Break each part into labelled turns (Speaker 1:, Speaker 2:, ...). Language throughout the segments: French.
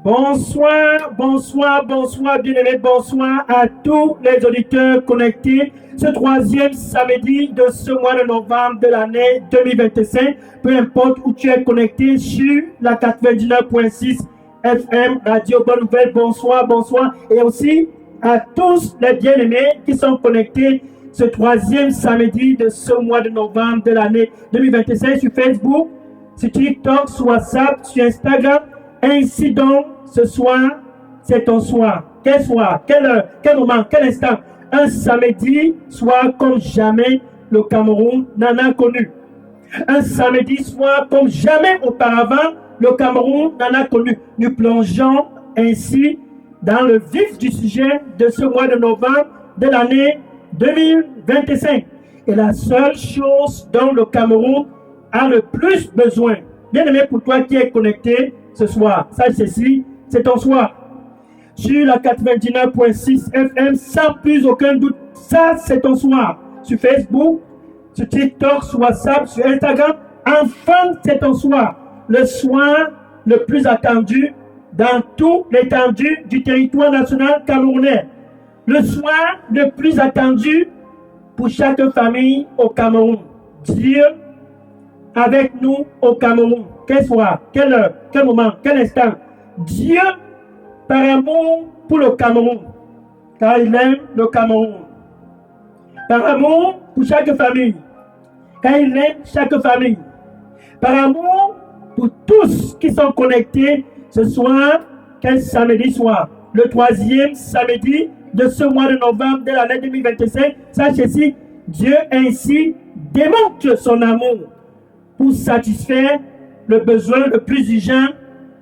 Speaker 1: Bonsoir, bien-aimés, bonsoir à tous les auditeurs connectés ce troisième samedi de ce mois de novembre de l'année 2025. Peu importe où tu es connecté sur la 99.6 FM Radio Bonne Nouvelle, bonsoir. Et aussi à tous les bien-aimés qui sont connectés ce troisième samedi de ce mois de novembre de l'année 2025 sur Facebook, sur TikTok, sur WhatsApp, sur Instagram. Ainsi donc, ce soir, c'est ton soir. Quel soir, quelle heure, quel moment, quel instant. Un samedi soir comme jamais le Cameroun n'en a connu. Un samedi soir comme jamais auparavant le Cameroun n'en a connu. Nous plongeons ainsi dans le vif du sujet de ce mois de novembre de l'année 2025. Et la seule chose dont le Cameroun a le plus besoin, bien aimé pour toi qui es connecté ce soir, sache ceci, c'est ton soir. Sur la 99.6 FM, sans plus aucun doute, ça c'est ton soir. Sur Facebook, sur TikTok, sur WhatsApp, sur Instagram, enfin c'est ton soir. Le soir le plus attendu dans toute l'étendue du territoire national camerounais. Le soir le plus attendu pour chaque famille au Cameroun. Dieu avec nous au Cameroun. Quel soir, quelle heure, quel moment, quel instant. Dieu par amour pour le Cameroun, car il aime le Cameroun. Par amour pour chaque famille, car il aime chaque famille. Par amour pour tous qui sont connectés ce soir, quel samedi soir, le troisième samedi de ce mois de novembre de l'année 2025. Sachez ci, Dieu ainsi démontre son amour pour satisfaire le besoin le plus urgent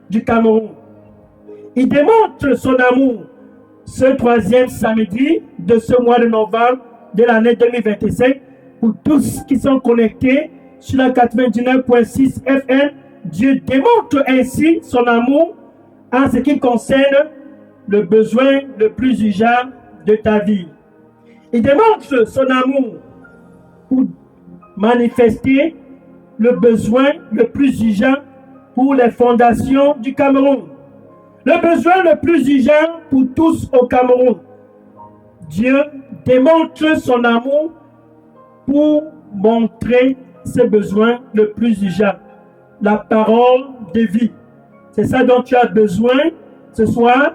Speaker 1: du Cameroun. Il démontre son amour ce troisième samedi de ce mois de novembre de l'année 2025 pour tous qui sont connectés sur la 99.6 FM. Dieu démontre ainsi son amour en ce qui concerne le besoin le plus urgent de ta vie. Il démontre son amour pour manifester le besoin le plus urgent pour les fondations du Cameroun. Le besoin le plus urgent pour tous au Cameroun. Dieu démontre son amour pour montrer ses besoins le plus urgent. La parole de vie. C'est ça dont tu as besoin ce soir.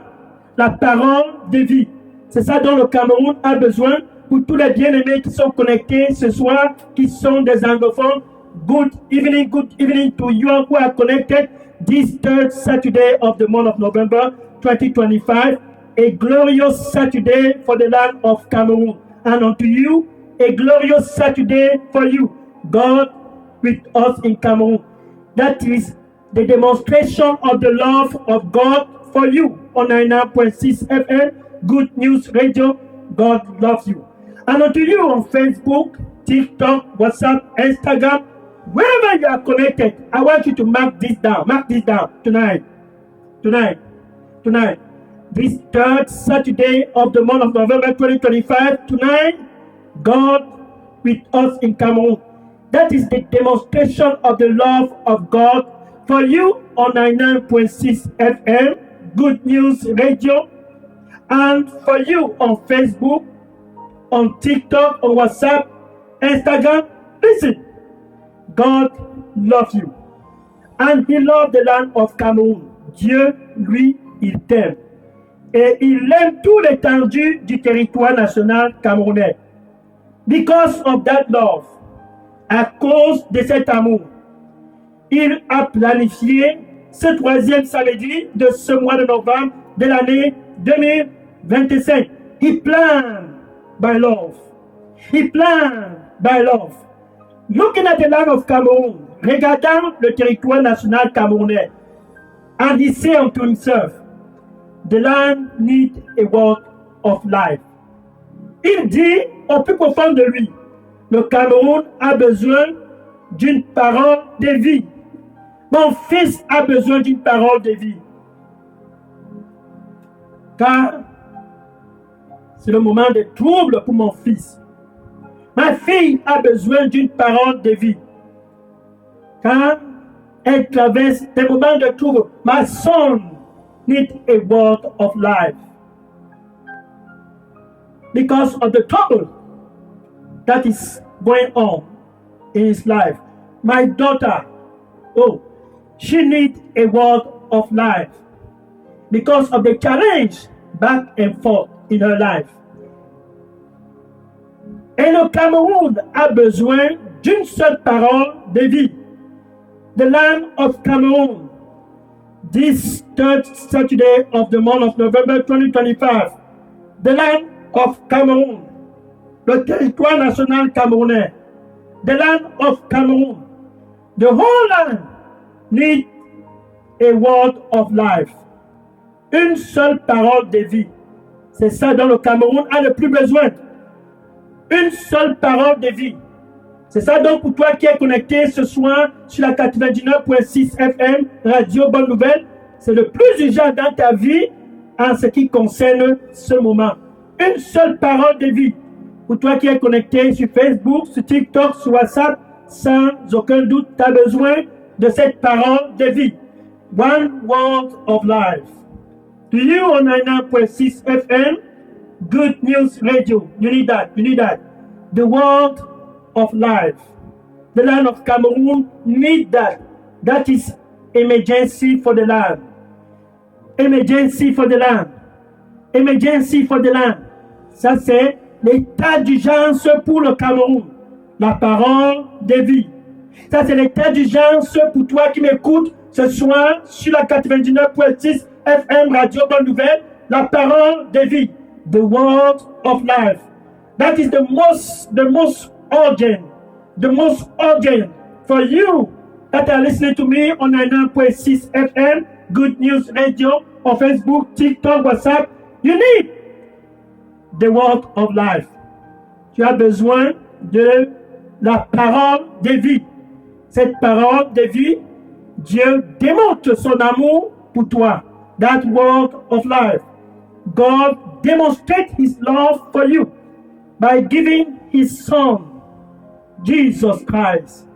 Speaker 1: La parole de vie. C'est ça dont le Cameroun a besoin pour tous les bien-aimés qui sont connectés ce soir, qui sont des anglophones. Good evening to you who are connected this third Saturday of the month of November 2025, a glorious Saturday for the land of Cameroon. And unto you, a glorious Saturday for you, God with us in Cameroon. That is the demonstration of the love of God for you on 99.6 FM, Good News Radio. God loves you. And unto you on Facebook, TikTok, WhatsApp, Instagram, wherever you are connected, I want you to mark this down. Mark this down tonight. This third Saturday of the month of November 2025. Tonight, God with us in Cameroon. That is the demonstration of the love of God for you on 99.6 FM, Good News Radio, and for you on Facebook, on TikTok, on WhatsApp, Instagram. Listen. God loves you. And he loves the land of Cameroun. Dieu, lui, il t'aime. Et il aime tout l'étendue du territoire national camerounais. Because of that love, à cause de cet amour, il a planifié ce troisième samedi de ce mois de novembre de l'année 2025. He planned by love. He planned by love. Looking at the land of Cameroon, regardant le territoire national camerounais, and he said unto himself, the land needs a word of life. Il dit au plus profond de lui, le Cameroun a besoin d'une parole de vie. Mon fils a besoin d'une parole de vie. Car c'est le moment de trouble pour mon fils. Ma fille a besoin d'une parole de vie. Car elle traverse des moments de trouble. My son need a word of life because of the trouble that is going on in his life. My daughter, she needs a word of life because of the challenge back and forth in her life. Et le Cameroun a besoin d'une seule parole de vie. The land of Cameroon, this third Saturday of the month of November 2025, the land of Cameroon, le territoire national camerounais, the land of Cameroon, the whole land needs a word of life. Une seule parole de vie. C'est ça dont le Cameroun a le plus besoin. Une seule parole de vie. C'est ça donc pour toi qui es connecté ce soir sur la 99.6 FM, Radio Bonne Nouvelle. C'est le plus urgent dans ta vie en ce qui concerne ce moment. Une seule parole de vie. Pour toi qui es connecté sur Facebook, sur TikTok, sur WhatsApp, sans aucun doute, tu as besoin de cette parole de vie. One word of life. To you on 99.6 FM, Good News Radio. You need that. You need that. The word of life. The land of Cameroon need that. That is emergency for the land. Emergency for the land. Emergency for the land. Ça, c'est l'état d'urgence pour le Cameroun. La parole de vie. Ça, c'est l'état d'urgence pour toi qui m'écoutes ce soir sur la 99.6 FM Radio Bonne Nouvelle. La parole de vie. The word of life. That is the most urgent for you that are listening to me on 99.6 FM, Good News Radio, on Facebook, TikTok, WhatsApp. You need the word of life. Tu as besoin de la parole de vie. Cette parole de vie, Dieu démontre son amour pour toi. That word of life. God demonstrates his love for you by giving his son, Jesus Christ.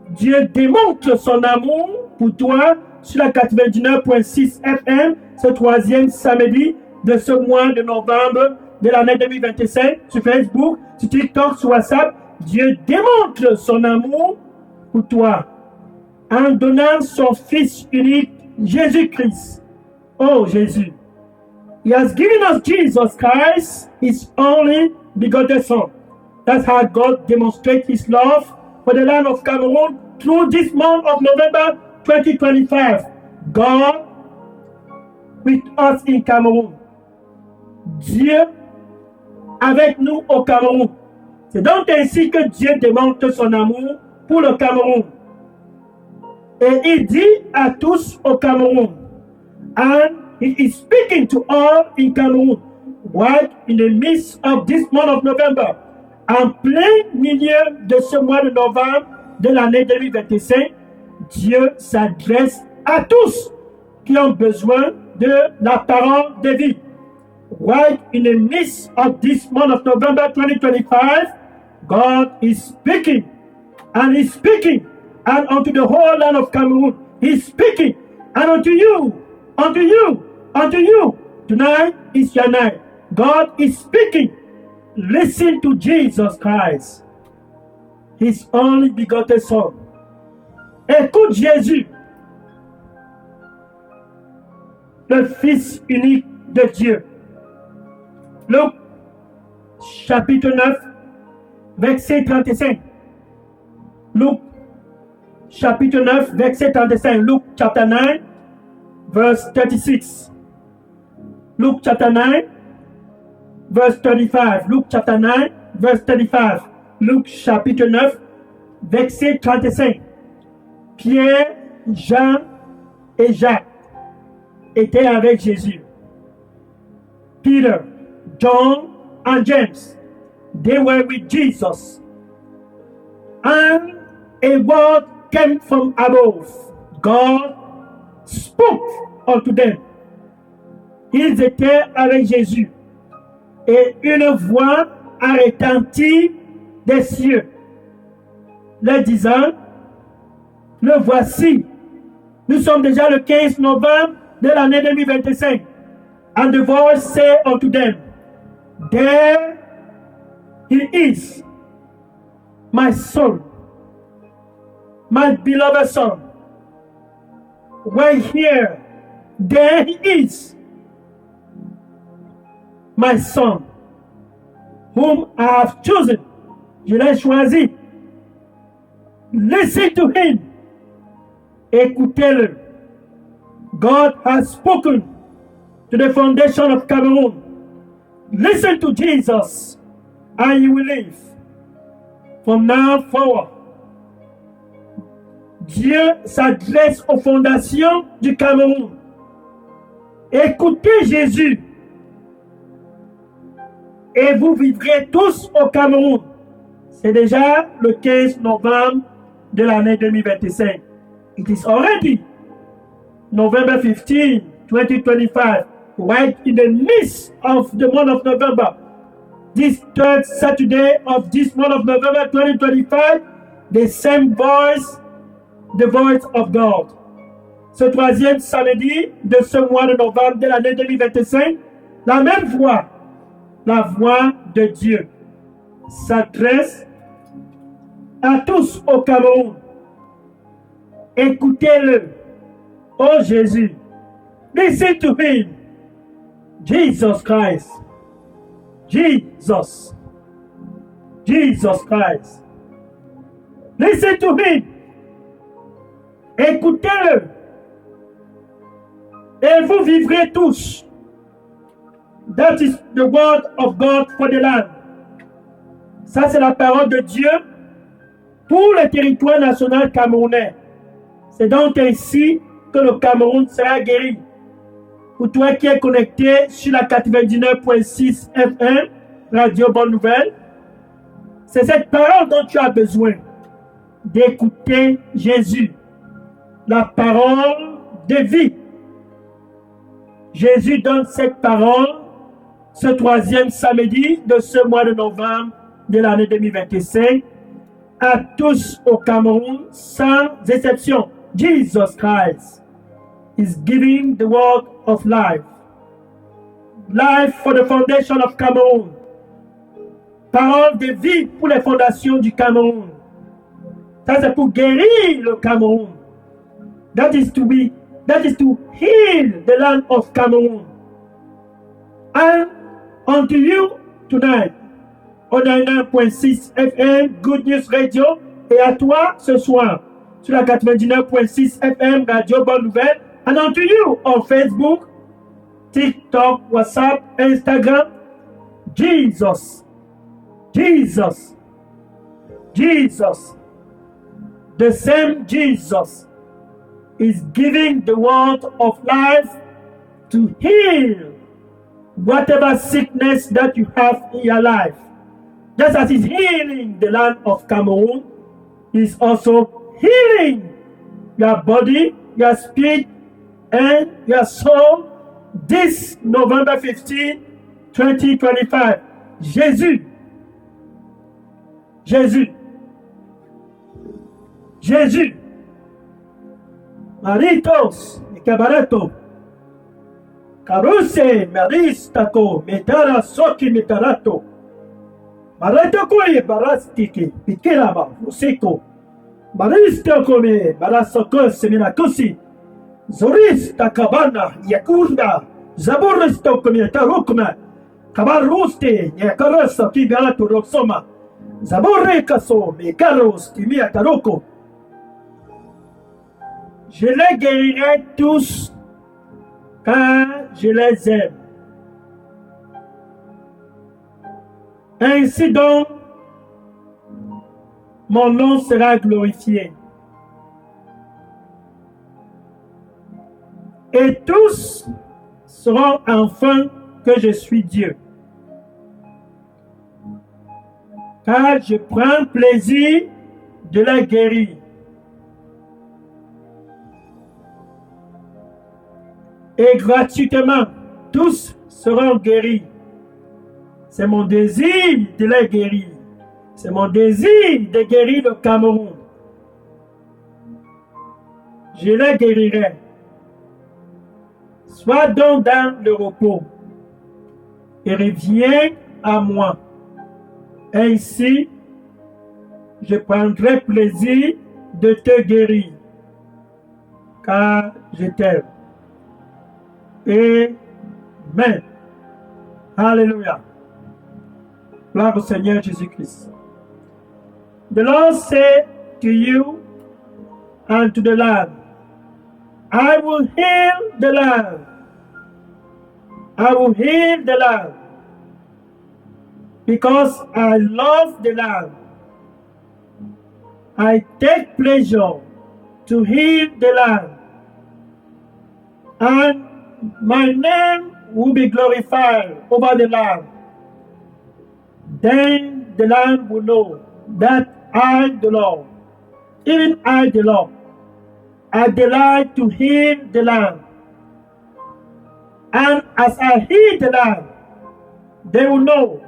Speaker 1: Dieu démontre son amour pour toi sur la 99.6 FM ce troisième samedi de ce mois de novembre de l'année 2025 sur Facebook, sur TikTok, sur WhatsApp. Dieu démontre son amour pour toi en donnant son Fils unique, Jésus-Christ. Oh Jésus. He has given us Jesus Christ, his only begotten Son. That's how God demonstrates his love for the land of Cameroon through this month of November 2025. God with us in Cameroon. Dieu avec nous au Cameroun. C'est donc ainsi que Dieu démontre son amour pour le Cameroun. Et il dit à tous au Cameroun, and he is speaking to all in Cameroon, right in the midst of this month of November, en plein milieu de ce mois de novembre de l'année 2025, Dieu s'adresse à tous qui ont besoin de la parole de vie. Right in the midst of this month of November 2025, God is speaking, and he's speaking, and unto the whole land of Cameroon, he's speaking, and unto you, unto you, unto you. Tonight is your night. God is speaking. Listen to Jesus Christ, his only begotten Son. Écoute Jésus, le Fils unique de Dieu. Luc, chapitre 9, verset 35. Luc, chapitre 9, verset 35. Luke chapter 9, verse 36. Luke chapter 9, verse 35. Luke chapter 9, verse 35. Luc chapitre 9, verset 35. Pierre, Jean et Jacques étaient avec Jésus. Peter, John, and James, they were with Jesus. And a word came from above. God spoke unto them. Ils étaient avec Jésus. Et une voix a retenti des cieux, leur disant, le voici. Nous sommes déjà le 15 novembre de l'année 2025. And the voice said unto them, There he is, my son, my beloved son. Right here, there he is, my son, whom I have chosen. Je l'ai choisi. Listen to him. Écoutez-le. God has spoken to the foundation of Cameroon. Listen to Jesus, and you will live. From now forward, Dieu s'adresse aux fondations du Cameroun. Écoutez Jésus, et vous vivrez tous au Cameroun. C'est déjà le 15 novembre de l'année 2025. It is already November 15, 2025, right in the midst of the month of November. This third Saturday of this month of November 2025, the same voice, the voice of God. Ce troisième samedi de ce mois de novembre de l'année 2025, la même voix, la voix de Dieu, s'adresse à tous au Cameroun. Écoutez-le, oh Jésus. Listen to him, Jesus Christ. Jesus. Jesus Christ. Listen to him. Écoutez-le. Et vous vivrez tous. That is the word of God for the land. Ça, c'est la parole de Dieu pour le territoire national camerounais. C'est donc ainsi que le Cameroun sera guéri. Pour toi qui es connecté sur la 99.6 FM, Radio Bonne Nouvelle, c'est cette parole dont tu as besoin d'écouter Jésus, la parole de vie. Jésus donne cette parole ce troisième samedi de ce mois de novembre de l'année 2025 à tous au Cameroun sans exception. Jesus Christ is giving the word of life. Life for the foundation of Cameroon. Parole de vie pour les fondations du Cameroun. Ça, c'est pour guérir le Cameroun. That is to heal the land of Cameroon. And unto you tonight, on 99.6 FM, Good News Radio, et à toi ce soir, sur la 99.6 FM, Radio Bonne Nouvelle, and unto you on Facebook, TikTok, WhatsApp, Instagram, Jesus, Jesus, Jesus, the same Jesus is giving the word of life to heal whatever sickness that you have in your life. Just as he's healing the land of Cameroon, he's also healing your body, your spirit, and your soul this November 15, 2025. Jésus, Jésus, Jésus, Maritos, Cabareto, Caruse, Maristako, Metara, Soki, Metarato, Marato, Barastiki, Pikiraba, Usiko, Maristako, Barasoko, Seminakosi, Zorista, Cabana, Yakunda, Zaburisto, Tarukma, Kabaruste, Yakarasa, Kibarato, Roxoma, Zaborekaso, Mekaros, Timia Taroko. Je les guérirai tous car je les aime. Ainsi donc, mon nom sera glorifié. Et tous sauront enfin que je suis Dieu. Car je prends plaisir de les guérir. Et gratuitement, tous seront guéris. C'est mon désir de les guérir. C'est mon désir de guérir le Cameroun. Je les guérirai. Sois donc dans le repos et reviens à moi. Ainsi, je prendrai plaisir de te guérir, car je t'aime. Amen. Alléluia. Gloire au Seigneur Jésus-Christ. The Lord said to you and to the land, I will heal the land. I will heal the land because I love the land. I take pleasure to heal the land, and my name will be glorified over the land. Then the land will know that I, the Lord, even I, the Lord, I delight to heal the land. And as I heal the land, they will know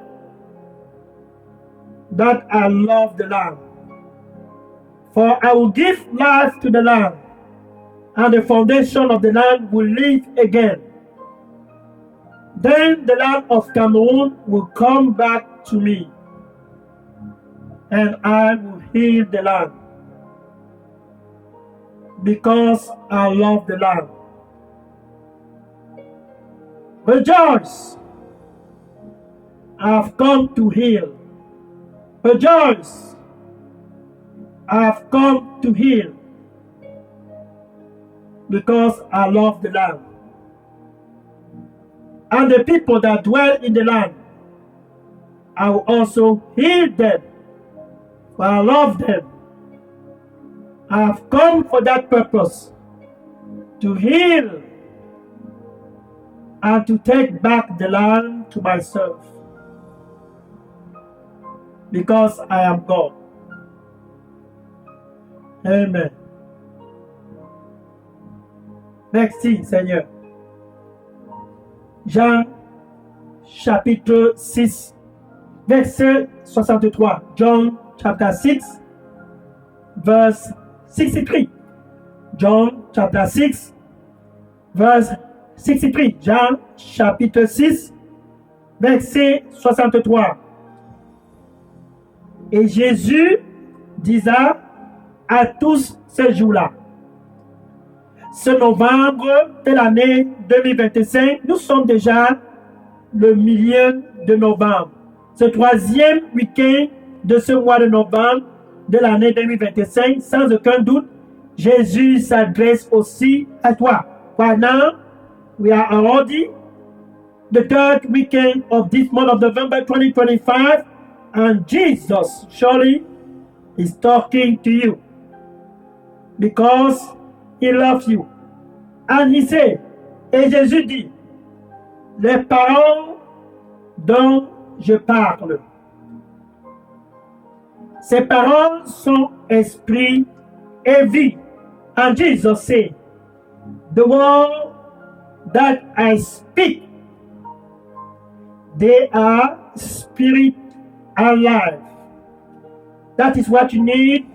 Speaker 1: that I love the land. For I will give life to the land, and the foundation of the land will live again. Then the land of Cameroon will come back to me, and I will heal the land, because I love the land. Rejoice! I have come to heal. Rejoice! I have come to heal, because I love the land. And the people that dwell in the land, I will also heal them, for I love them. I have come for that purpose, to heal and to take back the land to myself, because I am God. Amen. Merci Seigneur. Jean chapitre 6, verset 63. John chapter 6, verse 63. John chapter 6, verse 63. Jean chapitre 6, verset 63. Et Jésus disa à tous ces jours-là, ce novembre de l'année 2025, nous sommes déjà le milieu de novembre. Ce troisième week-end de ce mois de novembre de l'année 2025, sans aucun doute, Jésus s'adresse aussi à toi. Right now, we are already the third weekend of this month of November 2025, and Jesus surely is talking to you because He loves you. And He said, et Jésus dit, les paroles dont je parle, ces paroles sont esprit et vie. And Jesus said, the word that I speak, they are spirit and life. That is what you need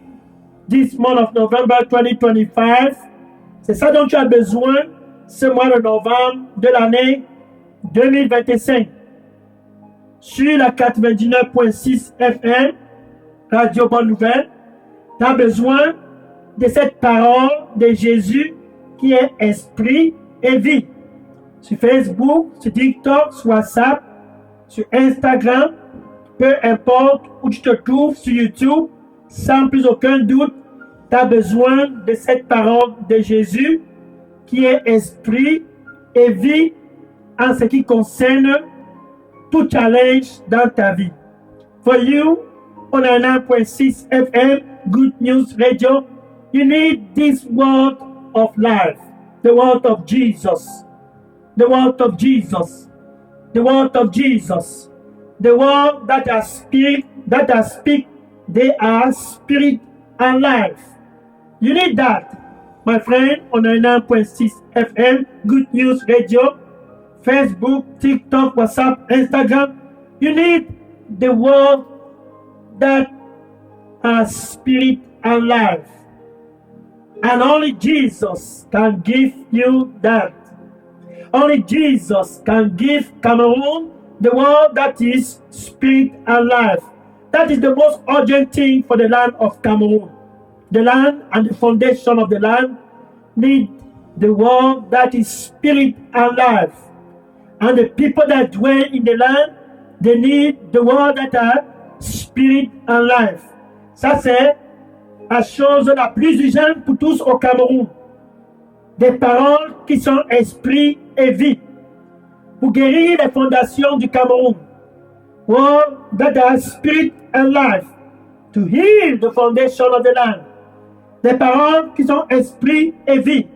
Speaker 1: this month of November 2025. C'est ça dont tu as besoin ce mois de novembre de l'année 2025. Sur la 99.6 FM, Radio Bonne Nouvelle, tu as besoin de cette parole de Jésus qui est esprit et vie. Sur Facebook, sur TikTok, sur WhatsApp, sur Instagram, peu importe où tu te trouves, sur YouTube, sans plus aucun doute, tu as besoin de cette parole de Jésus qui est esprit et vie en ce qui concerne tout challenge dans ta vie. For you, on a 9.6 FM, Good News Radio, you need this word of life, the word of Jesus, the word of Jesus, the word of Jesus, the word that are spirit, that are speak, they are spirit and life. You need that, my friend, on 9.6 FM, Good News Radio, Facebook, TikTok, WhatsApp, Instagram. You need the word that has spirit and life. And only Jesus can give you that. Only Jesus can give Cameroon the word that is spirit and life. That is the most urgent thing for the land of Cameroon. The land and the foundation of the land need the word that is spirit and life. And the people that dwell in the land, they need the word that are spirit and life. Ça, c'est la chose la plus urgente pour tous au Cameroun. Des paroles qui sont esprit et vie. Pour guérir les fondations du Cameroun. Word that are spirit and life. To heal the foundation of the land. Des paroles qui sont esprit et vie.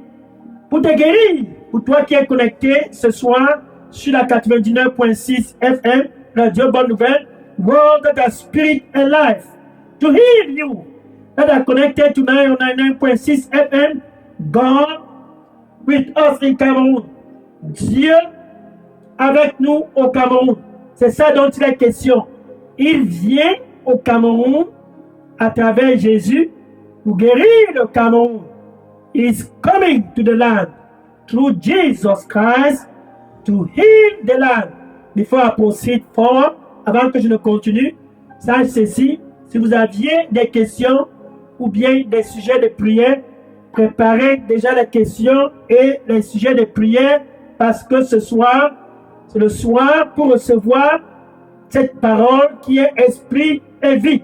Speaker 1: Pour te guérir, pour toi qui es connecté ce soir sur la 99.6 FM, Radio Bonne Nouvelle, Word that are spirit and life. To heal you that are connected to 99.6 FM, God with us in Cameroun. Dieu avec nous au Cameroun. C'est ça dont il est question. Il vient au Cameroun à travers Jésus pour guérir le Cameroun. He is coming to the land through Jesus Christ to heal the land. Before I proceed forward, avant que je ne continue, sache ceci, si vous aviez des questions ou bien des sujets de prière, préparez déjà les questions et les sujets de prière parce que ce soir, c'est le soir pour recevoir cette parole qui est esprit et vie.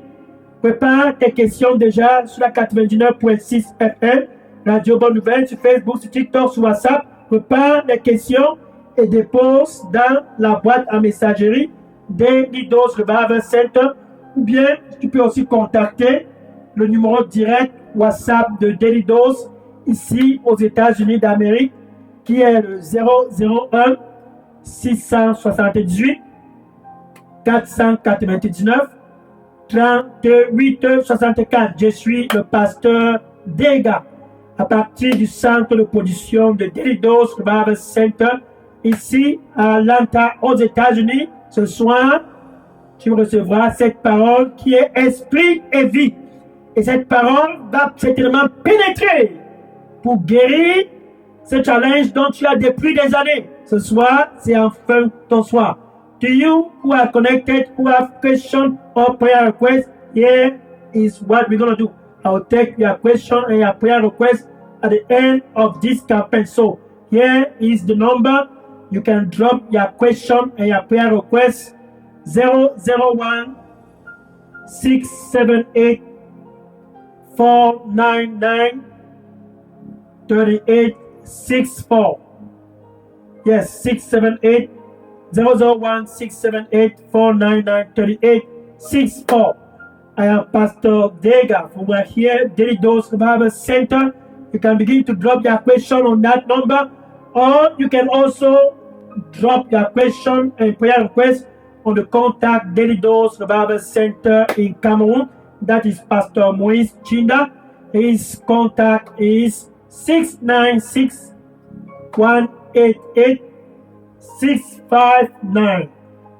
Speaker 1: Prépare tes questions déjà sur la 99.6 FM, Radio Bonne Nouvelle, sur Facebook, sur TikTok, sur WhatsApp. Prépare les questions et dépose dans la boîte à messagerie des Lidos Revival Center. Ou bien, tu peux aussi contacter le numéro direct WhatsApp de Delidos ici aux États-Unis d'Amérique qui est le 001 678 499 38 64. Je suis le pasteur Dega à partir du centre de production de Delidos Revival Center ici à Atlanta aux États-Unis. Ce soir, tu recevras cette parole qui est esprit et vie. Et cette parole va certainement pénétrer pour guérir ce challenge dont tu as depuis des années. Ce soir, c'est enfin ton soir. To you who are connected, who have questions or prayer requests, here is what we're going to do. I will take your question and your prayer request at the end of this campaign. So here is the number. You can drop your question and your prayer request 001 678 499 3864. Yes, 678 001 678 499 3864. I am Pastor Dega from right here, Delidos Revival Center. You can begin to drop your question on that number, or you can also drop your question and prayer request on the contact Delidos Revival Center in Cameroon. That is Pastor Moïse Chinda. His contact is 696 188 659.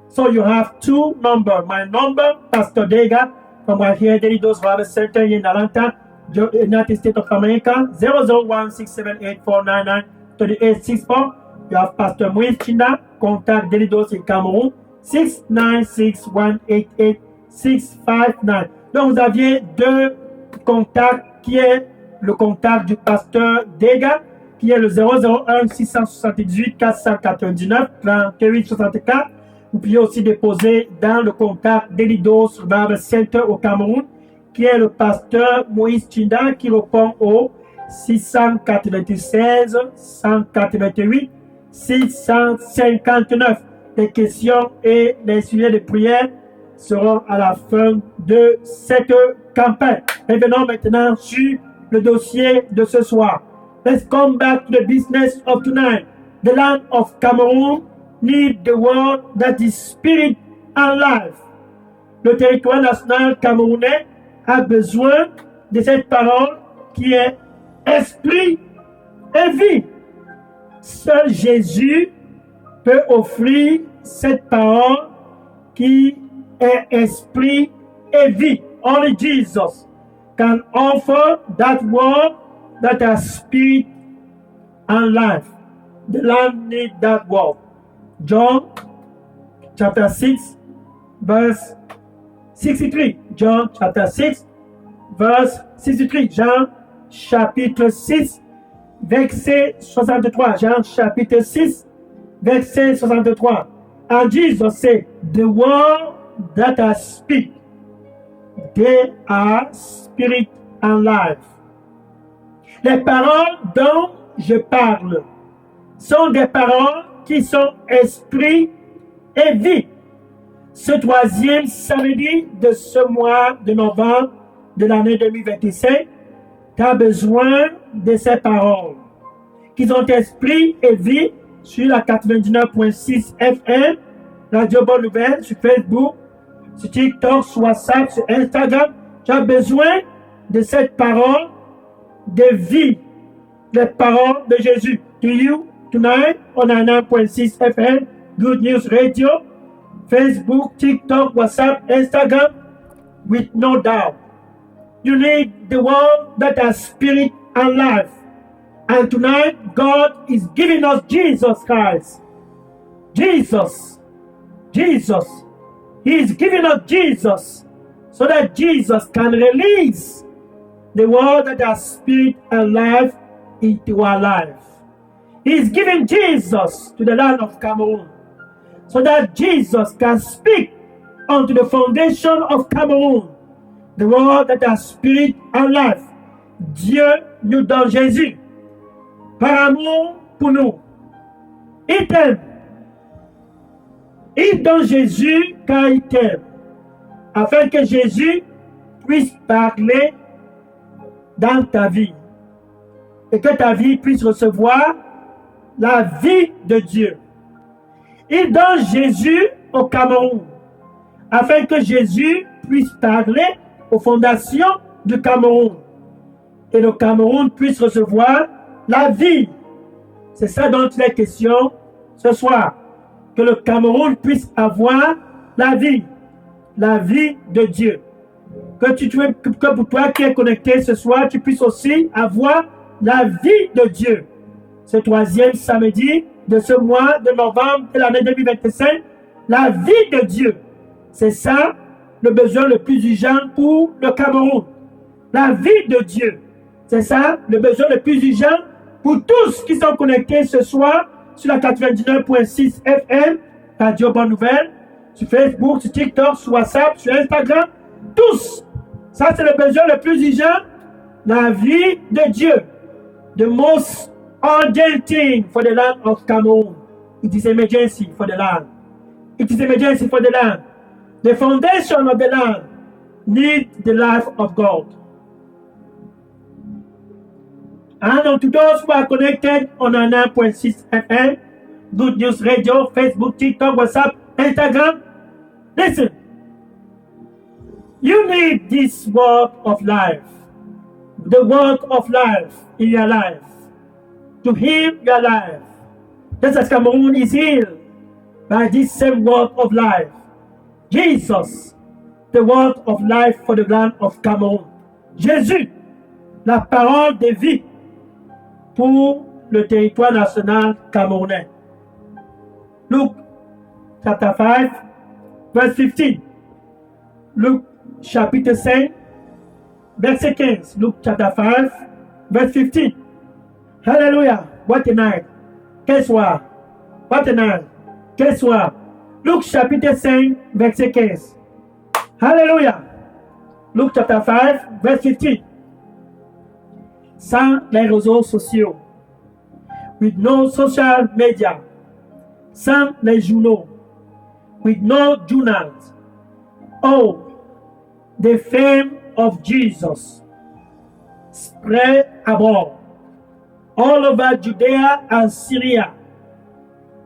Speaker 1: So you have two numbers. My number, Pastor Dega, from right here, Delidos Revival Center in Atlanta, United States of America, 001 678 499 3864. You have Pastor Moïse Chinda, contact Delidos in Cameroon, 696 188 659. Donc vous aviez deux contacts qui est le contact du pasteur Dega, qui est le 001 678 499 38 64. Vous pouvez aussi déposer dans le contact d'Elidos Revival Center au Cameroun, qui est le pasteur Moïse Chinda, qui répond au 696 188 659. Les questions et les sujets de prière seront à la fin de cette campagne. Et venons maintenant sur le dossier de ce soir. Let's come back to the business of tonight. The land of Cameroon need the word that is spirit and life. Le territoire national camerounais a besoin de cette parole qui est esprit et vie. Seul Jésus peut offrir cette parole qui est esprit et vie. Only Jesus can offer that word that has spirit and life. the land need that word. John chapter 6, verse 63. John chapter 6, verse 63. Jean chapitre 6, verset 63. Jean chapitre 6, verset 63. And Jesus said, the word that I speak, they are spirit and life. Les paroles dont je parle sont des paroles qui sont esprit et vie. Ce troisième samedi de ce mois de novembre de l'année 2025, tu as besoin de ces paroles qui sont esprit et vie sur la 99.6 FM, Radio Bonne Nouvelle, sur Facebook, sur TikTok, sur WhatsApp, sur Instagram. Tu as besoin de cette parole de vie, les paroles de Jésus. To you, tonight, on 99.6 FM, Good News Radio, Facebook, TikTok, WhatsApp, Instagram, with no doubt. You need the word that has spirit and life. And tonight, God is giving us Jesus Christ. Jesus. He is giving us Jesus so that Jesus can release the word that has spirit and life into our life. He is giving Jesus to the land of Cameroon so that Jesus can speak unto the foundation of Cameroon the word that has spirit and life. Dieu nous donne Jésus par amour pour nous. Il t'aime. Il donne Jésus car il t'aime, afin que Jésus puisse parler dans ta vie et que ta vie puisse recevoir la vie de Dieu. Il donne Jésus au Cameroun, afin que Jésus puisse parler aux fondations du Cameroun et le Cameroun puisse recevoir la vie. C'est ça dont il est question ce soir. Que le Cameroun puisse avoir la vie de Dieu. Que pour toi qui es connecté ce soir, tu puisses aussi avoir la vie de Dieu. Ce troisième samedi de ce mois de novembre de l'année 2025, la vie de Dieu. C'est ça le besoin le plus urgent pour le Cameroun. La vie de Dieu. C'est ça le besoin le plus urgent pour tous qui sont connectés ce soir sur la 99.6 FM, Radio Bonne Nouvelle, sur Facebook, sur TikTok, sur WhatsApp, sur Instagram. Tous. Ça, c'est le besoin le plus urgent. La vie de Dieu. The most urgent thing for the land of Cameroon. It is emergency for the land. It is emergency for the land. The foundation of the land needs the life of God. And unto those who are connected on 9.6 FM, Good News Radio, Facebook, TikTok, WhatsApp, Instagram, listen. You need this word of life, the word of life in your life, to heal your life. Just as Cameroon is healed by this same word of life. Jesus, the word of life for the land of Cameroon. Jésus, la parole de vie pour le territoire national camerounais. Luke chapter 5, verse 15. Luke chapitre 5, verset 15. Luke chapter 5, verse 15. Hallelujah. What a night. Quel soir. What a night. Quel soir. Luke chapitre 5, verset 15. Hallelujah. Luke chapter 5, verse 15. Sans les réseaux sociaux, with no social media, sans les journaux, with no journals. Oh, the fame of Jesus spread abroad, all over Judea and Syria.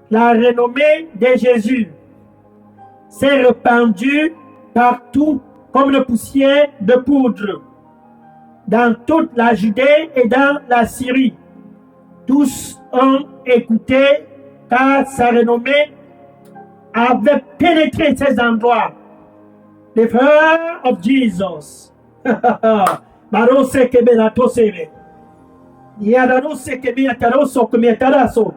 Speaker 1: La renommée de Jésus s'est répandue partout comme une poussière de poudre, dans toute la Judée et dans la Syrie. Tous ont écouté car sa renommée avait pénétré ces endroits. The fire of Jesus. Barose que me la tosere. Yadano se que me ataroso que me ataraso.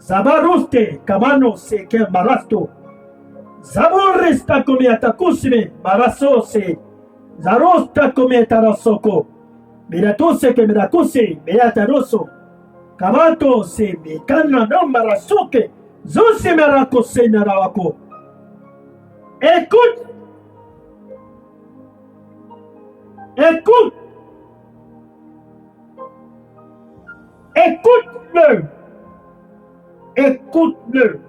Speaker 1: Zabaruste, Kamano, Seke, Marasto. Zaborista Komiata Kusime, Marasose. Zarosta Komiata Rasoko. Miratose ke Mirakuse, Beata Rosso. Kamato se Mikana no Marasuke. Zose Marakose Narawako. Écoute. Écoute. Écoute-le. Écoute-le.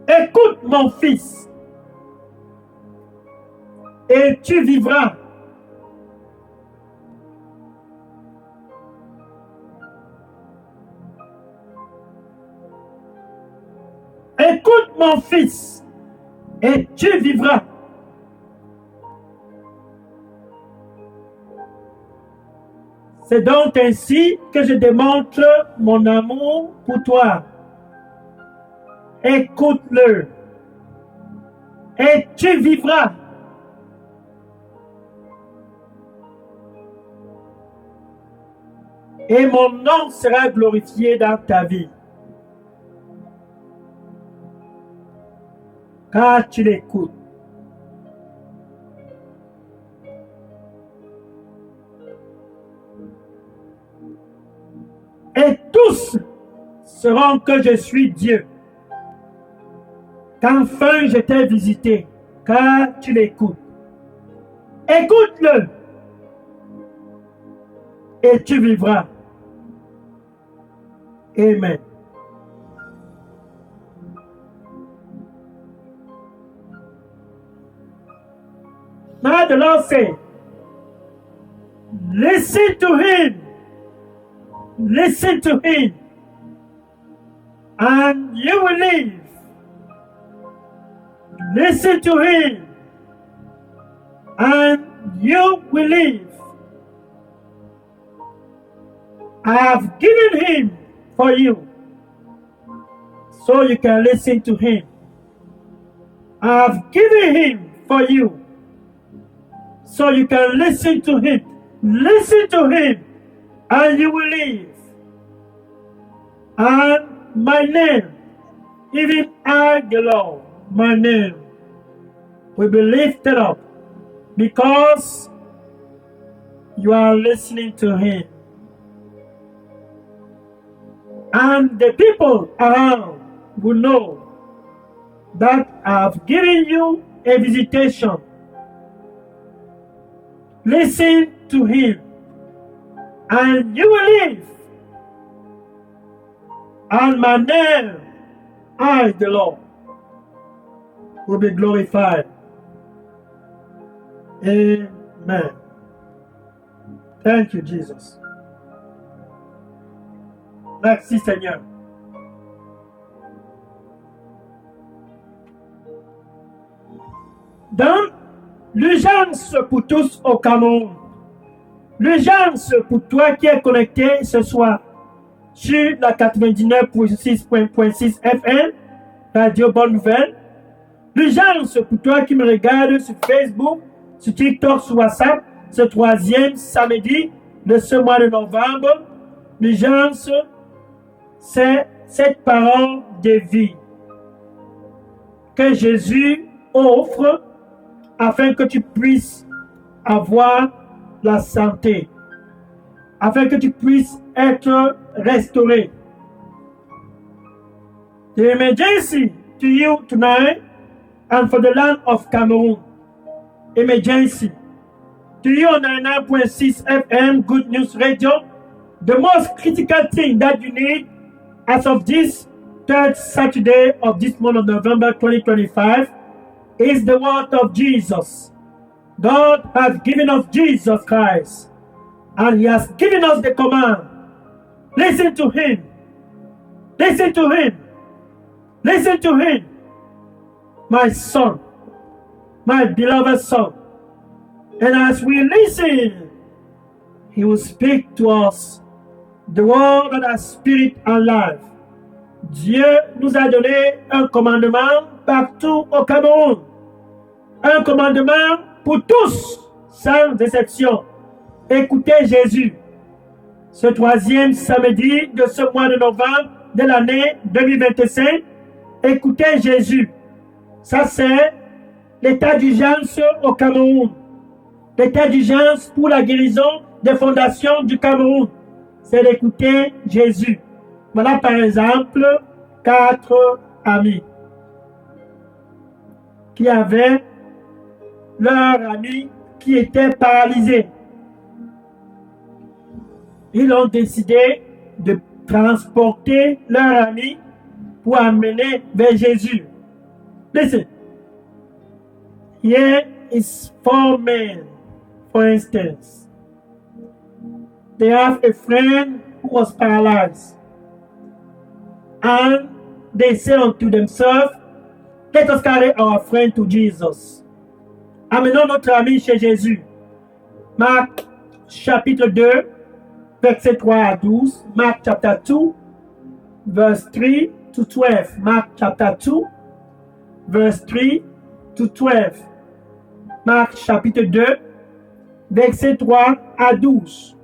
Speaker 1: Écoute mon fils. Et tu vivras. Écoute mon fils. Et tu vivras. C'est donc ainsi que je démontre mon amour pour toi. Écoute-le. Et tu vivras. Et mon nom sera glorifié dans ta vie. Car tu l'écoutes. Et tous sauront que je suis Dieu. Qu'enfin je t'ai visité, car tu l'écoutes. Écoute-le. Et tu vivras. Amen. Now the Lord said, listen to him. Listen to him. And you will live. Listen to him. And you will live. I have given him for you, so you can listen to him. I have given him for you, so you can listen to him. Listen to him, and you will live. And my name, even I, the Lord, my name, will be lifted up because you are listening to him. And the people around will know that I have given you a visitation. Listen to him, and you will live. And my name, I, the Lord, will be glorified. Amen. Thank you, Jesus. Merci, Seigneur. Dans l'urgence pour tous au Cameroun, l'urgence pour toi qui es connecté ce soir sur la 99.6 FM, Radio Bonne Nouvelle, l'urgence pour toi qui me regarde sur Facebook, sur TikTok, sur WhatsApp, ce troisième samedi de ce mois de novembre, l'urgence, c'est cette parole de vie que Jésus offre afin que tu puisses avoir la santé, afin que tu puisses être restauré. The emergency to you tonight and for the land of Cameroon. Emergency to you on 99.6 FM Good News Radio. The most critical thing that you need as of this third Saturday of this month of November 2025 is the word of Jesus. God has given us Jesus Christ, and he has given us the command. Listen to him. Listen to him. Listen to him. My son, my beloved son. And as we listen, he will speak to us the word that has spirit and life. Dieu nous a donné un commandement partout au Cameroun. Un commandement pour tous, sans exception. Écoutez Jésus. Ce troisième samedi de ce mois de novembre de l'année 2025, écoutez Jésus. Ça, c'est l'état d'urgence au Cameroun. L'état d'urgence pour la guérison des fondations du Cameroun, c'est d'écouter Jésus. Voilà par exemple 4 amis qui avaient leur ami qui était paralysé. Ils ont décidé de transporter leur ami pour amener vers Jésus. Listen. Here is 4 men, for instance. They have a friend who was paralyzed. And they say unto themselves, let us carry our friend to Jesus. Amenons notre ami chez Jésus. Marc chapitre 2, verset 3 à 12. Mark chapter 2, verse 3 to 12. Mark chapter 2, verse 3 to 12. Marc chapitre 2, verset 3 à 12.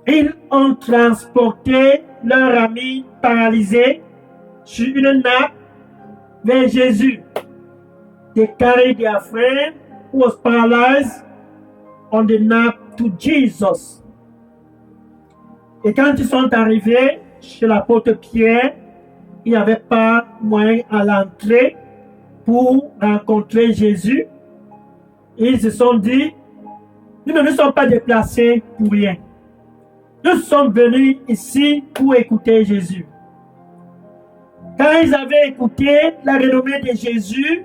Speaker 1: Ils ont transporté leur ami paralysé sur une nappe vers Jésus. They carried their friend who was paralyzed on the nappe to Jesus. Et quand ils sont arrivés chez l'apôtre Pierre, il n'y avait pas moyen à l'entrée pour rencontrer Jésus. Ils se sont dit, nous ne nous sommes pas déplacés pour rien. Nous sommes venus ici pour écouter Jésus. Quand ils avaient écouté la renommée de Jésus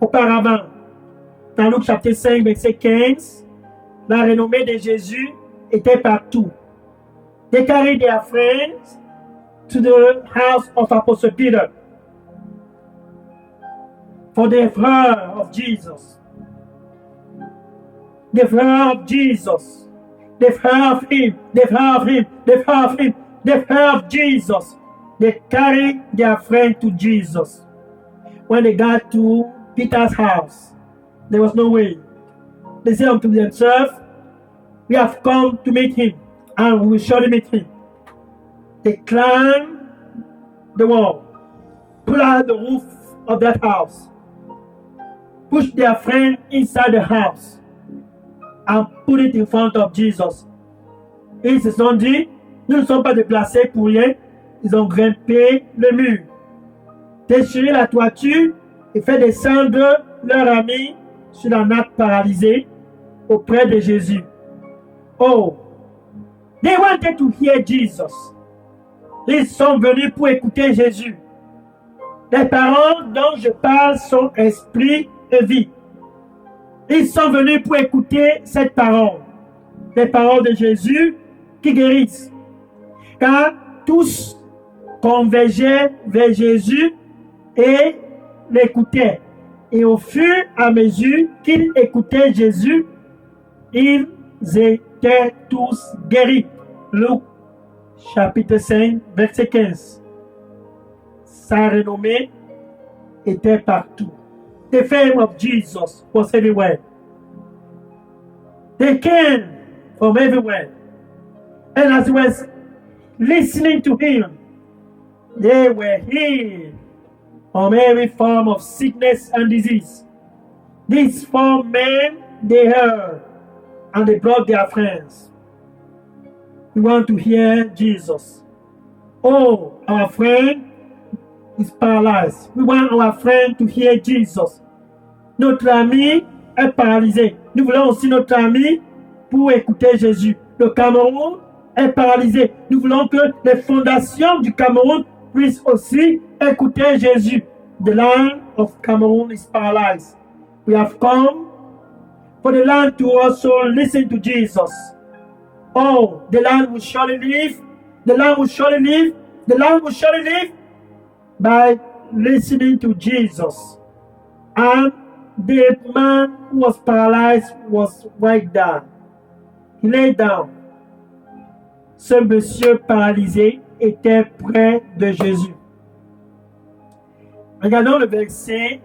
Speaker 1: auparavant, dans Luc chapitre 5, verset 15, la renommée de Jésus était partout. They carried their friends to the house of Apostle Peter, for they've heard of Jesus. They've heard of Jesus. They've heard of him. They've heard of him. They've heard of him. They've heard of Jesus. They carried their friend to Jesus. When they got to Peter's house, there was no way. They said unto themselves, we have come to meet him, and we will surely meet him. They climbed the wall, pulled out the roof of that house, pushed their friend inside the house, and put it in front of Jesus. Et ils se sont dit, nous ne sommes pas déplacés pour rien. Ils ont grimpé le mur, déchiré la toiture et fait descendre leur ami sur la nappe paralysée auprès de Jésus. Oh, they wanted to hear Jesus. Ils sont venus pour écouter Jésus. Les paroles dont je parle sont esprit et vie. Ils sont venus pour écouter cette parole. Les paroles de Jésus qui guérissent. Car tous convergeaient vers Jésus et l'écoutaient. Et au fur et à mesure qu'ils écoutaient Jésus, ils étaient tous guéris. Luc chapitre 5, verset 15. Sa renommée était partout. The fame of Jesus was everywhere. They came from everywhere. And as we were listening to him, they were healed from every form of sickness and disease. These 4 men, they heard, and they brought their friends. We want to hear Jesus. Oh, our friend is paralyzed. We want our friend to hear Jesus. Notre ami est paralysé. Nous voulons aussi notre ami pour écouter Jésus. Le Cameroun est paralysé. Nous voulons que les fondations du Cameroun puissent aussi écouter Jésus. The land of Cameroon is paralyzed. We have come for the land to also listen to Jesus. Oh, the land will surely live. The land will surely live. The land will surely live by listening to Jesus. And the man who was paralyzed was right down. He lay down. Ce monsieur paralysé était près de Jésus. Regardons le verset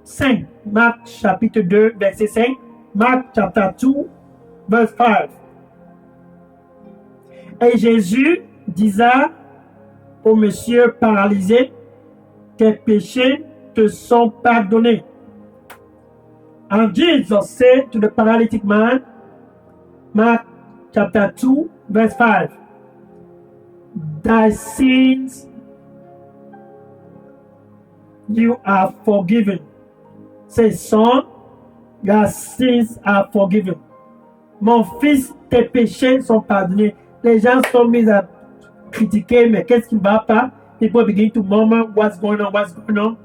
Speaker 1: 5. Marc chapitre 2, verset 5. Marc chapter 2, verse 5. Et Jésus disait au monsieur paralysé, tes péchés te sont pardonnés. And Jesus said to the paralytic man, Mark chapter 2, verse 5, thy sins you are forgiven. Say, son, your sins are forgiven. Mon fils, tes péchés sont pardonnés. Les gens sont mis à critiquer, mais qu'est-ce qui ne va pas? People begin to murmur, what's going on, what's going on?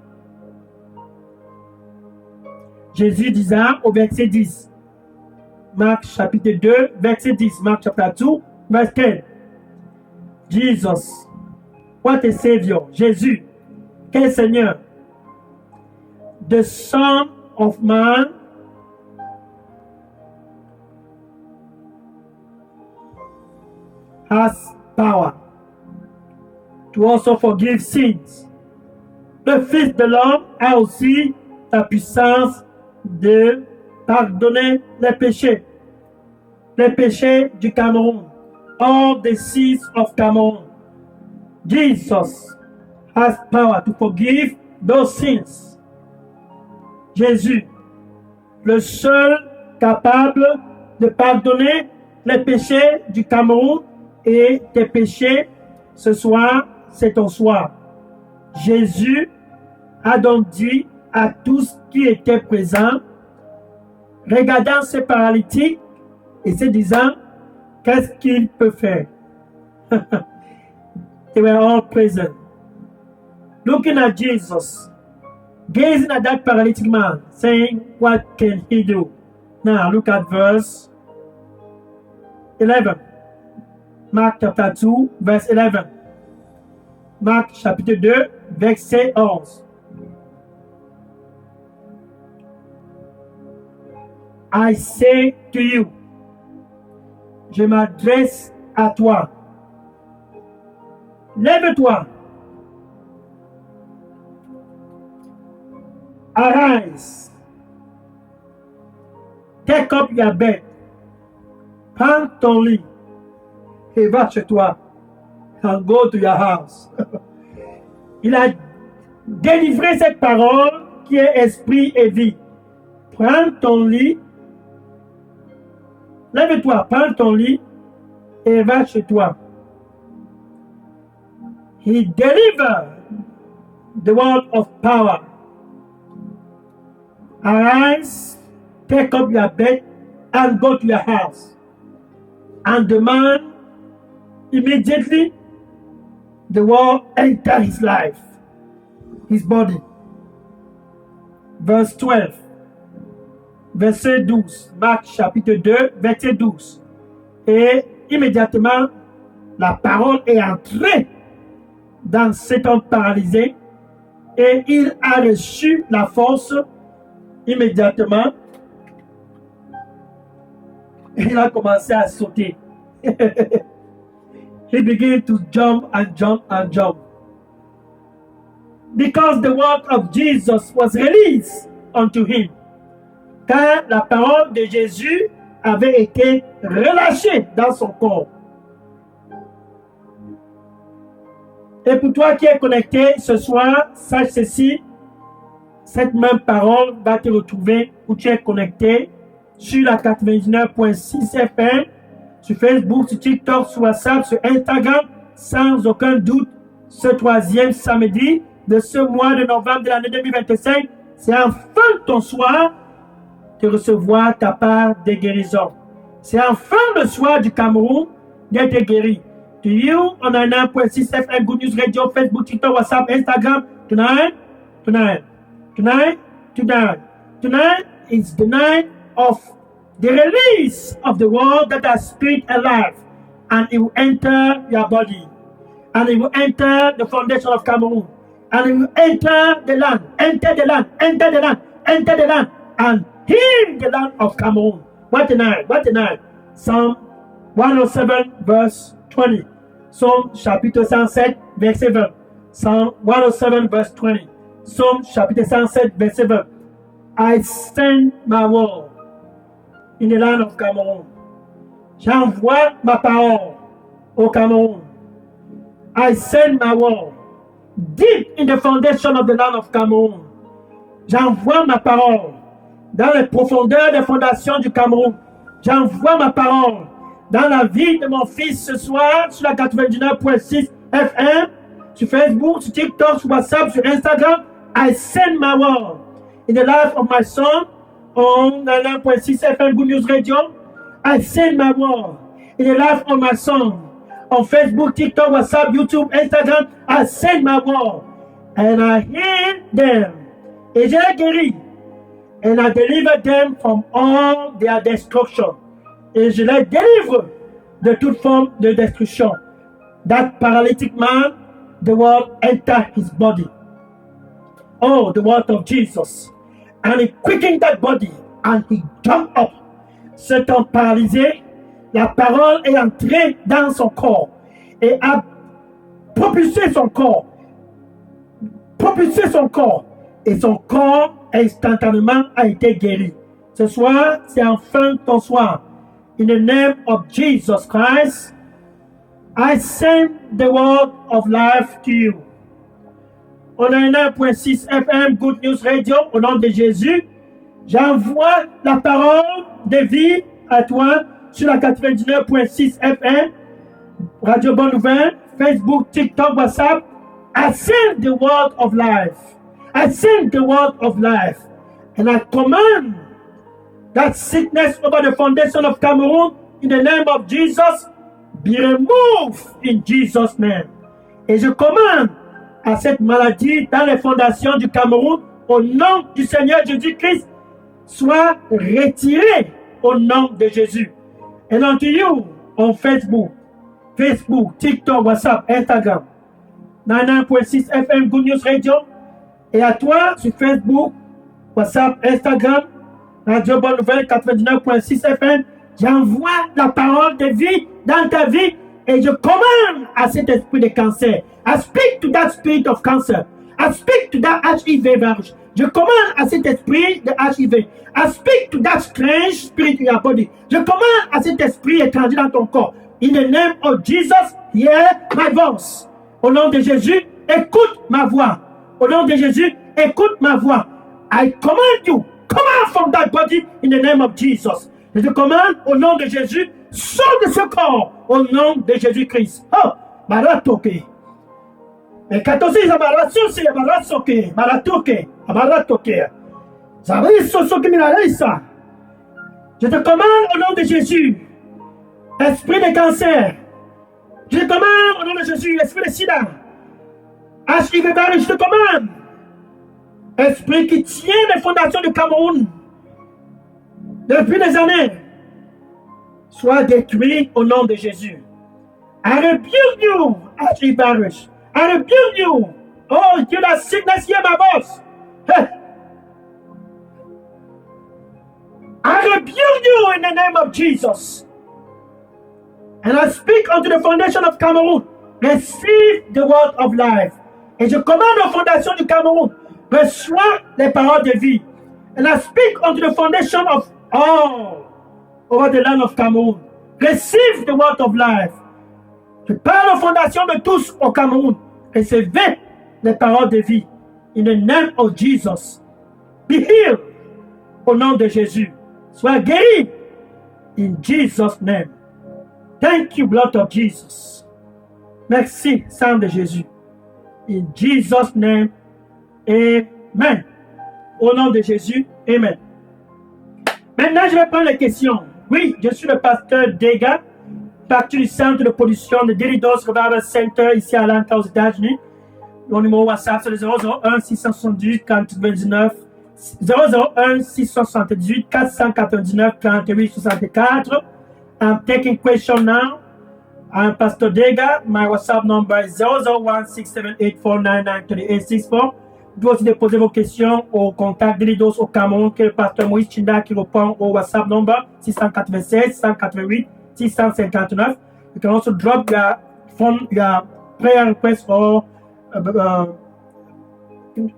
Speaker 1: Jésus disant au verset 10, Marc chapitre 2, verset 10, Marc chapter 2, verse 10. Jesus, what a Savior, Jésus, quel Seigneur. The Son of Man has power to also forgive sins. Le Fils de l'homme a aussi la puissance de pardonner les péchés du Cameroun, all the sins of Cameroon. Jesus has power to forgive those sins. Jésus, le seul capable de pardonner les péchés du Cameroun et tes péchés, ce soir, c'est ton soir. Jésus a donc dit à tous qui étaient présents, regardant ce paralytique et se disant, qu'est-ce qu'il peut faire? They were all present. Looking at Jesus, gazing at that paralytic man, saying, what can he do? Now look at verse 11. Marc chapter 2, verse 11. Marc chapitre 2, verset 11. I say to you, je m'adresse à toi. Lève-toi. Arise. Take up your bed. Prends ton lit et va chez toi. And go to your house. Il a délivré cette parole qui est esprit et vie. Prends ton lit. Lève-toi, prends ton lit et va chez toi. He delivered the word of power. Arise, take up your bed and go to your house. And the man, immediately, the word entered his life, his body. Verse 12. Verset 12, Marc chapitre 2, verset 12. Et immédiatement, la parole est entrée dans cet homme paralysé et il a reçu la force immédiatement. Et il a commencé à sauter. He began to jump and jump and jump. Because the word of Jesus was released unto him. Car la parole de Jésus avait été relâchée dans son corps. Et pour toi qui es connecté ce soir, sache ceci, cette même parole va te retrouver où tu es connecté sur la 99.6 FM, sur Facebook, sur TikTok, sur WhatsApp, sur Instagram, sans aucun doute, ce troisième samedi de ce mois de novembre de l'année 2025, c'est enfin ton soir de recevoir ta part de guérison. C'est enfin le soir du Cameroun d'être guéri. To you on 99.6 FM, Good News Radio, Facebook, TikTok, WhatsApp, Instagram, tonight is the night of the release of the word that has spirit alive, and it will enter your body, and it will enter the foundation of Cameroon, and it will enter the land, and heal the land of Cameroon. What a night. Psalm 107 verse 20. Psalm chapitre 107 verset 20. Psalm 107 verse 20. Psalm chapitre 107 verset 20. I send my word in the land of Cameroon. J'envoie ma parole au Cameroun. I send my word deep in the foundation of the land of Cameroon. J'envoie ma parole dans les profondeurs des fondations du Cameroun. J'envoie ma parole dans la vie de mon fils ce soir sur la 99.6 FM, sur Facebook, sur TikTok, sur WhatsApp, sur Instagram. I send my word in the life of my son on 99.6 FM Good News Radio. I send my word in the life of my son on Facebook, TikTok, WhatsApp, YouTube, Instagram. I send my word and I heal them. Et je les guéris. And I deliver them from all their destruction. Et je les délivre de toute forme de destruction. That paralytic man, the word entered his body. Oh, the word of Jesus. And he quickened that body and he jumped up. Cet homme paralysé, la parole est entrée dans son corps et a propulsé son corps. Propulsé son corps. Et son corps instantanément a été guéri. Ce soir, c'est enfin ton soir. In the name of Jesus Christ, I send the word of life to you. On a 1.6 FM Good News Radio, au nom de Jésus, j'envoie la parole de vie à toi sur la 99.6 FM, Radio Bonne Nouvelle, Facebook, TikTok, WhatsApp. I send the word of life. I send the word of life. And I command that sickness over the foundation of Cameroon in the name of Jesus be removed in Jesus' name. Et je commande à cette maladie dans les fondations du Cameroun au nom du Seigneur Jésus-Christ soit retirée au nom de Jésus. And unto you on Facebook, TikTok, WhatsApp, Instagram, 99.6 FM Good News Radio. Et à toi sur Facebook, WhatsApp, Instagram, Radio Bonne Nouvelle 99.6 FM, j'envoie la parole de vie dans ta vie et je commande à cet esprit de cancer. I speak to that spirit of cancer. I speak to that HIV virus. Je commande à cet esprit de HIV. I speak to that strange spirit in your body. Je commande à cet esprit étranger dans ton corps. In the name of Jesus, hear my voice. Au nom de Jésus, écoute ma voix. Au nom de Jésus, écoute ma voix. I command you, come out from that body in the name of Jesus. Je te commande au nom de Jésus, sors de ce corps au nom de Jésus-Christ. Oh, maratoke. Mais quand aussi, ça maratoke, maratoke. Ça va, ça. Je te commande au nom de Jésus, esprit de cancer. Je te commande au nom de Jésus, esprit de sida. HIV, je te commande. Esprit qui tient les fondations du Cameroun depuis des années, soit détruit au nom de Jésus. I rebuke you, HIV virus. I rebuke you. Oh, you that sickness, hear my voice. Hey. I rebuke you in the name of Jesus. And I speak unto the foundation of Cameroon. Receive the word of life. Et je commande aux fondations du Cameroun, reçois les paroles de vie. And I speak unto the foundation of all over the land of Cameroon. Receive the word of life. Je parle aux fondations de tous au Cameroun. Recevez les paroles de vie. In the name of Jesus. Be healed. Au nom de Jésus. Sois guéri. In Jesus' name. Thank you, blood of Jesus. Merci, sang de Jésus. In Jesus' name, amen. Au nom de Jésus, amen. Maintenant, je vais prendre les questions. Oui, je suis le pasteur Dega, parti du centre de production de Delidos Revival Center ici à Atlanta aux États-Unis. Mon numéro WhatsApp, c'est le 001 678 429 001 678 499 48 64. I'm taking question now. I'm Pastor Dega. My WhatsApp number is 001-678-499-3864. Vous pouvez aussi déposer vos questions au contact Delidos au Cameroun, que le pasteur Moïse Chinda qui répond au WhatsApp number 696 688 659. You can also drop your phone, your prayer request or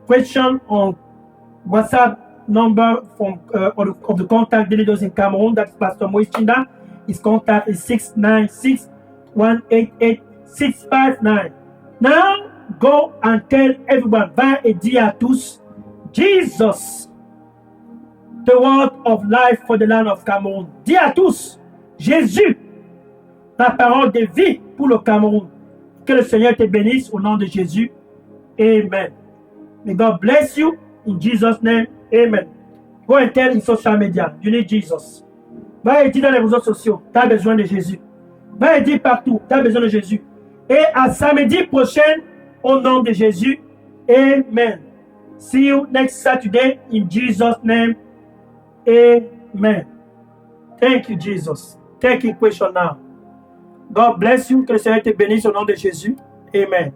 Speaker 1: question on WhatsApp number from of the contact Delidos in Cameroon. That's Pastor Moïse Chinda. His contact is 696-188-659. Now, go and tell everyone. Va et dis à tous, Jesus, the word of life for the land of Cameroon. Dis à tous, Jésus, la parole de vie pour le Cameroun. Que le Seigneur te bénisse au nom de Jésus. Amen. May God bless you in Jesus' name. Amen. Go and tell in social media, you need Jesus. Va et dire dans les réseaux sociaux, tu as besoin de Jésus. Va et dire partout, tu as besoin de Jésus. Et à samedi prochain, au nom de Jésus. Amen. See you next Saturday in Jesus' name. Amen. Thank you, Jesus. Take your question now. God bless you. Que le Seigneur te bénisse au nom de Jésus. Amen.